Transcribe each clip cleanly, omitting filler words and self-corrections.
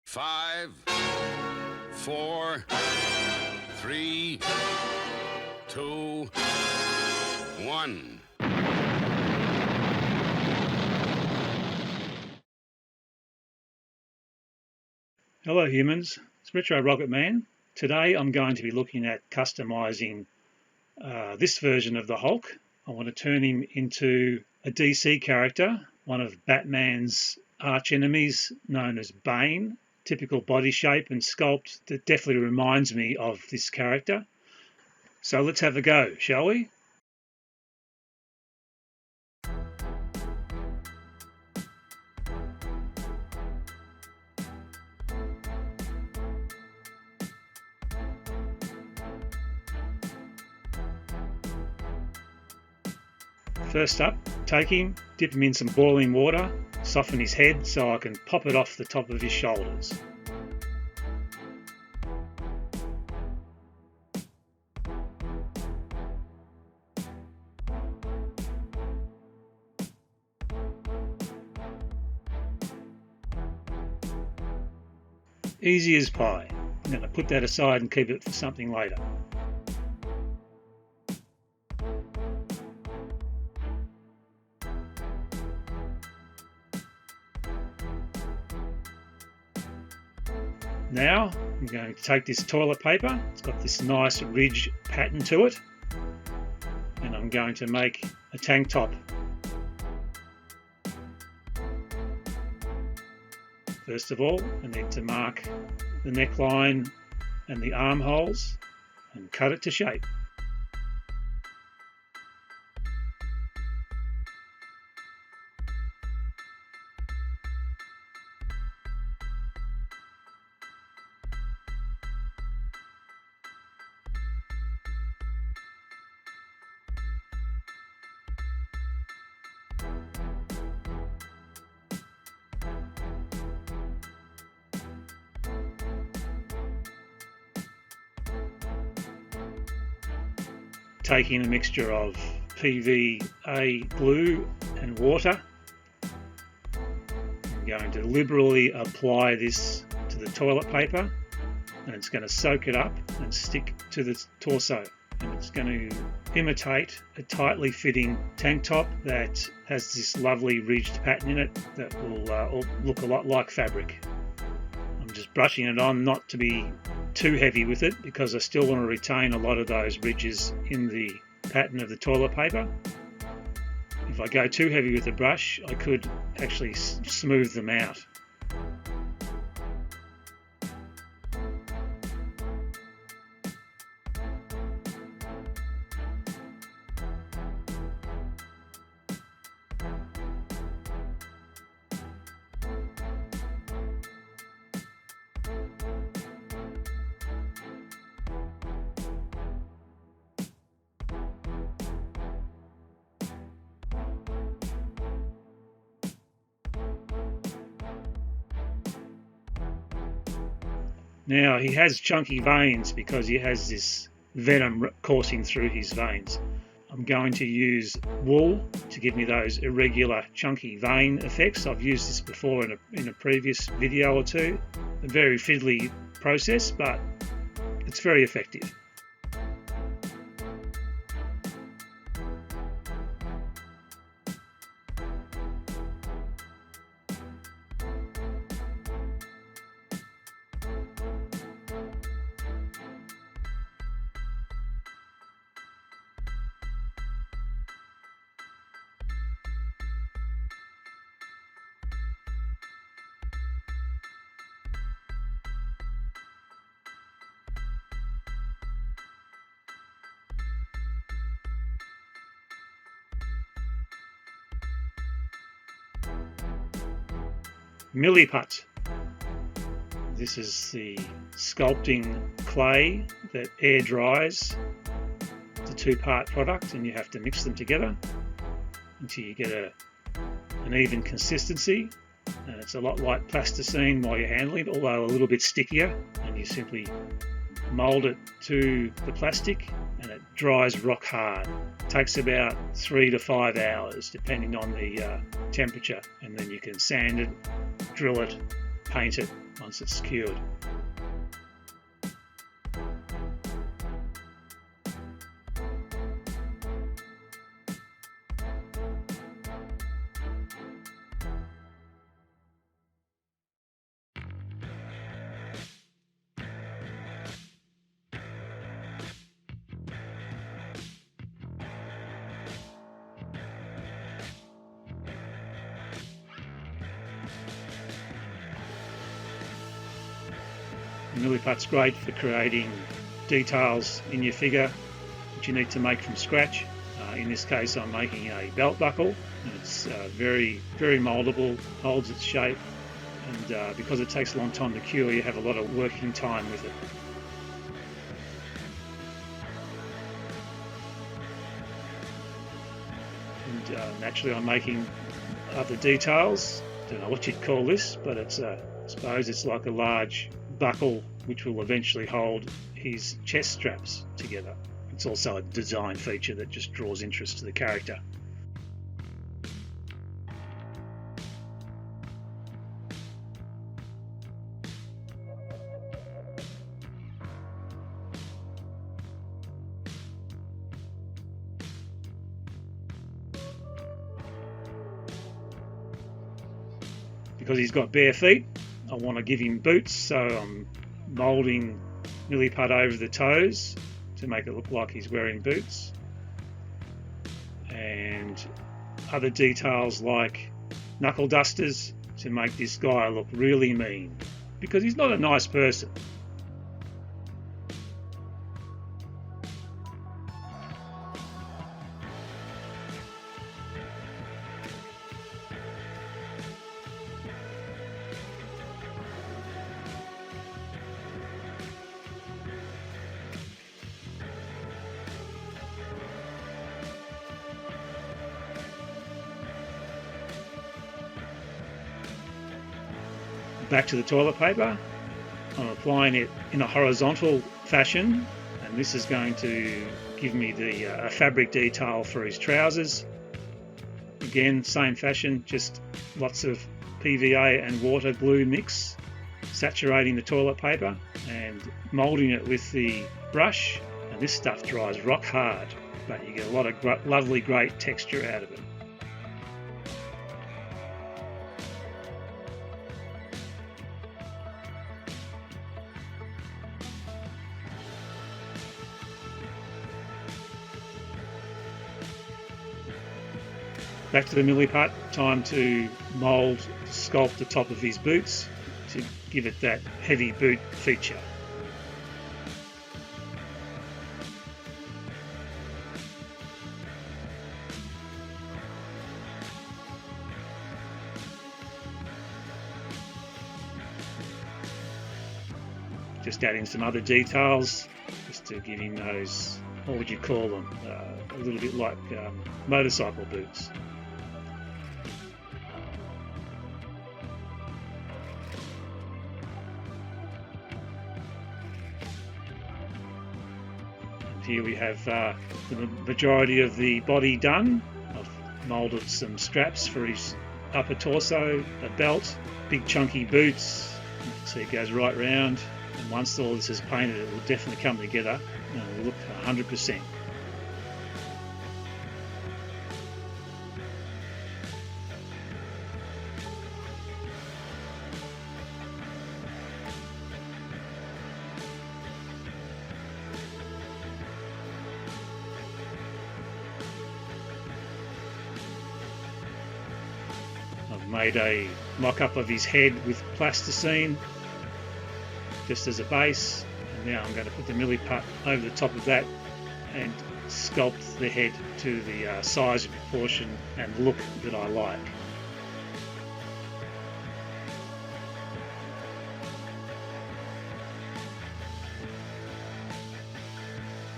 5, 4, 3, 2, 1. Hello humans, it's Retro Rocket Man. Today I'm going to be looking at customizing this version of the Hulk. I want to turn him into a DC character, one of Batman's arch enemies known as Bane. Typical body shape and sculpt that definitely reminds me of this character. So let's have a go, shall we? First up, take him, dip him in some boiling water, soften his head so I can pop it off the top of his shoulders. Easy as pie. I'm going to put that aside and keep it for something later. Now I'm going to take this toilet paper, it's got this nice ridge pattern to it, and I'm going to make a tank top. First of all, I need to mark the neckline and the armholes and cut it to shape. Taking a mixture of PVA glue and water, I'm going to liberally apply this to the toilet paper, and it's going to soak it up and stick to the torso, and it's going to imitate a tightly fitting tank top that has this lovely ridged pattern in it that will look a lot like fabric. I'm just brushing it on not to be too heavy with it because I still want to retain a lot of those ridges in the pattern of the toilet paper. If I go too heavy with the brush, I could actually smooth them out. Now he has chunky veins because he has this venom coursing through his veins. I'm going to use wool to give me those irregular chunky vein effects. I've used this before in a previous video or two. A very fiddly process, but it's very effective. Milliput. This is the sculpting clay that air dries. It's a two-part product and you have to mix them together until you get an even consistency, and it's a lot like plasticine while you're handling it, although a little bit stickier, and you simply mould it to the plastic and it dries rock hard. It takes about 3 to 5 hours depending on the temperature, and then you can sand it, drill it paint it once it's cured. Milliput's great for creating details in your figure that you need to make from scratch. In this case, I'm making a belt buckle, and it's very, very mouldable, holds its shape, and because it takes a long time to cure, you have a lot of working time with it. And naturally, I'm making other details. Don't know what you'd call this, but it's I suppose it's like a large buckle which will eventually hold his chest straps together. It's also a design feature that just draws interest to the character. Because he's got bare feet, I want to give him boots, so I'm moulding Milliput over the toes to make it look like he's wearing boots. And other details like knuckle dusters to make this guy look really mean, because he's not a nice person. Back to the toilet paper, I'm applying it in a horizontal fashion, and this is going to give me the fabric detail for his trousers. Again, same fashion, just lots of PVA and water glue mix, saturating the toilet paper and moulding it with the brush, and this stuff dries rock hard, but you get a lot of lovely great texture out of it. Back to the Milliput, time to mould, sculpt the top of his boots to give it that heavy boot feature. Just adding some other details, just to give him those, what would you call them, a little bit like motorcycle boots. Here we have the majority of the body done. I've moulded some straps for his upper torso, a belt, big chunky boots. You can see it goes right round, and once all this is painted, it will definitely come together and it will look 100%. Made a mock-up of his head with plasticine just as a base, and now I'm going to put the Milliput over the top of that and sculpt the head to the size and proportion and look that I like.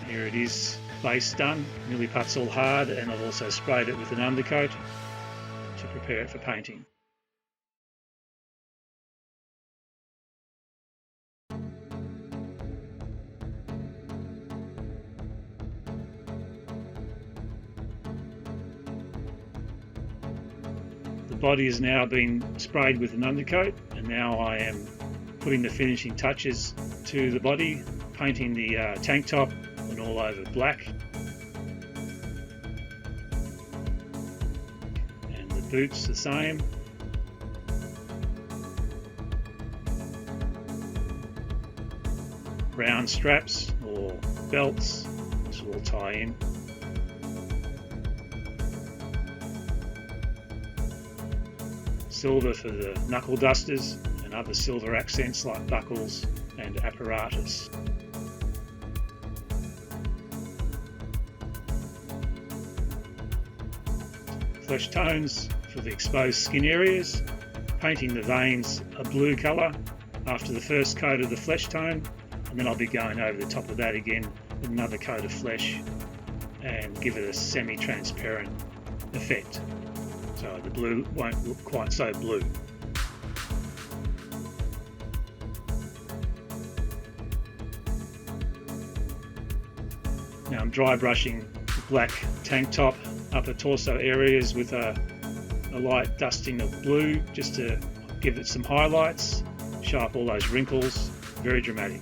Here it is, base done. Milliput's all hard, and I've also sprayed it with an undercoat to prepare it for painting. The body has now been sprayed with an undercoat, and now I am putting the finishing touches to the body, painting the tank top and all over black, and the boots the same. Brown straps or belts, this will all tie in. Silver for the knuckle dusters and other silver accents like buckles and apparatus. Flesh tones for the exposed skin areas, painting the veins a blue colour after the first coat of the flesh tone, and then I'll be going over the top of that again with another coat of flesh and give it a semi-transparent effect. So the blue won't look quite so blue. Now I'm dry brushing the black tank top, upper torso areas with a light dusting of blue just to give it some highlights, show up all those wrinkles, very dramatic.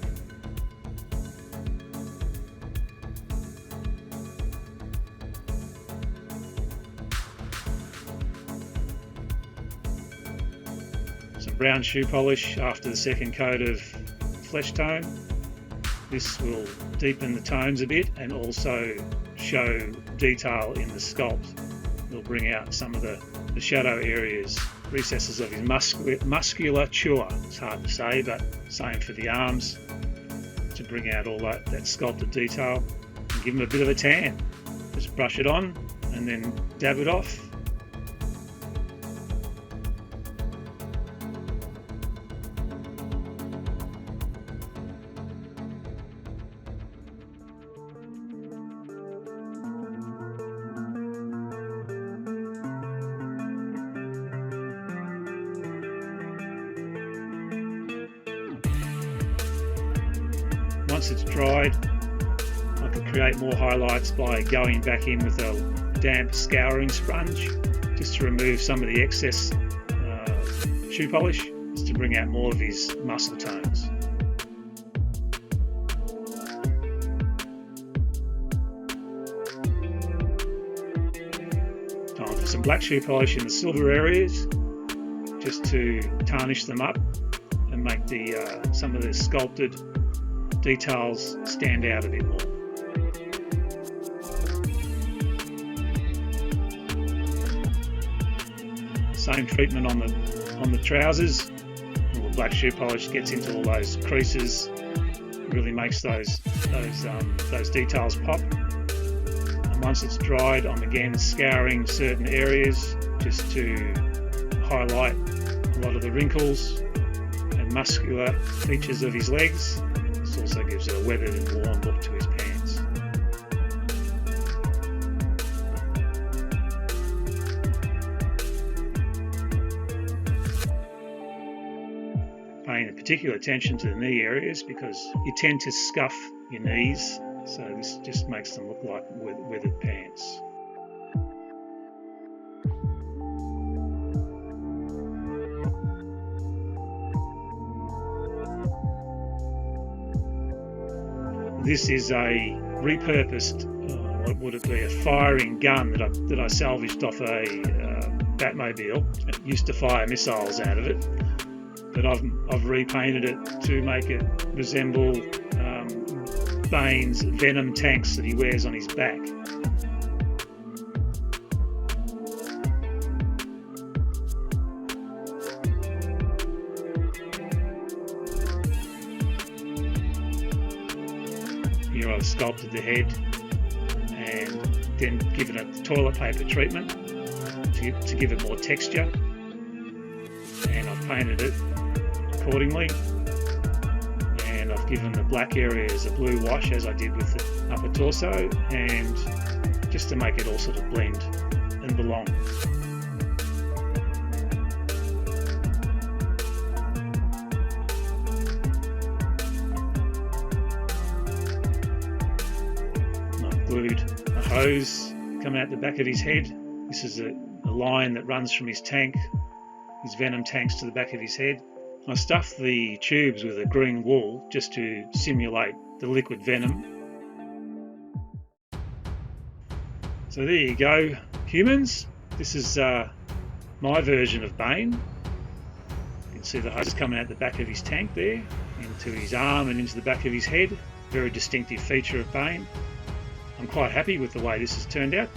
Brown shoe polish after the second coat of flesh tone. This will deepen the tones a bit and also show detail in the sculpt. It'll bring out some of the shadow areas, recesses of his musculature. It's hard to say, but same for the arms, to bring out all that sculpted detail and give him a bit of a tan. Just brush it on and then dab it off. Once it's dried, I can create more highlights by going back in with a damp scouring sponge just to remove some of the excess shoe polish, just to bring out more of his muscle tones. Time for some black shoe polish in the silver areas, just to tarnish them up and make some of the sculpted details stand out a bit more. Same treatment on the trousers. All the black shoe polish gets into all those creases, really makes those details pop. And once it's dried, I'm again scouring certain areas just to highlight a lot of the wrinkles and muscular features of his legs. This also gives it a weathered and worn look to his pants. Paying particular attention to the knee areas because you tend to scuff your knees, so this just makes them look like weathered pants. This is a repurposed, what would it be, a firing gun that I salvaged off a Batmobile. It used to fire missiles out of it, but I've repainted it to make it resemble Bane's Venom tanks that he wears on his back. Here I've sculpted the head and then given it toilet paper treatment to give it more texture, and I've painted it accordingly, and I've given the black areas a blue wash as I did with the upper torso, and just to make it all sort of blend and belong. I've glued a hose coming out the back of his head. This is a line that runs from his tank, his venom tanks, to the back of his head. I stuffed the tubes with a green wool just to simulate the liquid venom. So there you go, humans. This is my version of Bane. You can see the hose coming out the back of his tank there, into his arm and into the back of his head. Very distinctive feature of Bane. I'm quite happy with the way this has turned out.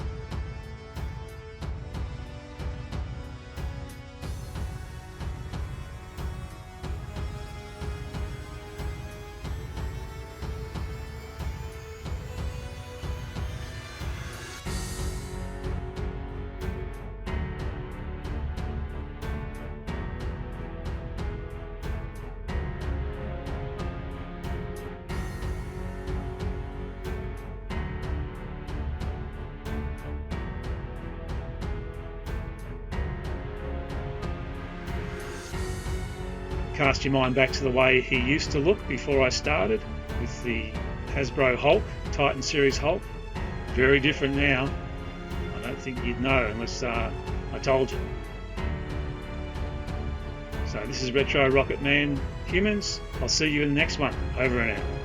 Cast your mind back to the way he used to look before I started with the Hasbro Hulk, Titan Series Hulk. Very different now. I don't think you'd know unless I told you. So this is Retro Rocket Man, humans. I'll see you in the next one. Over and out.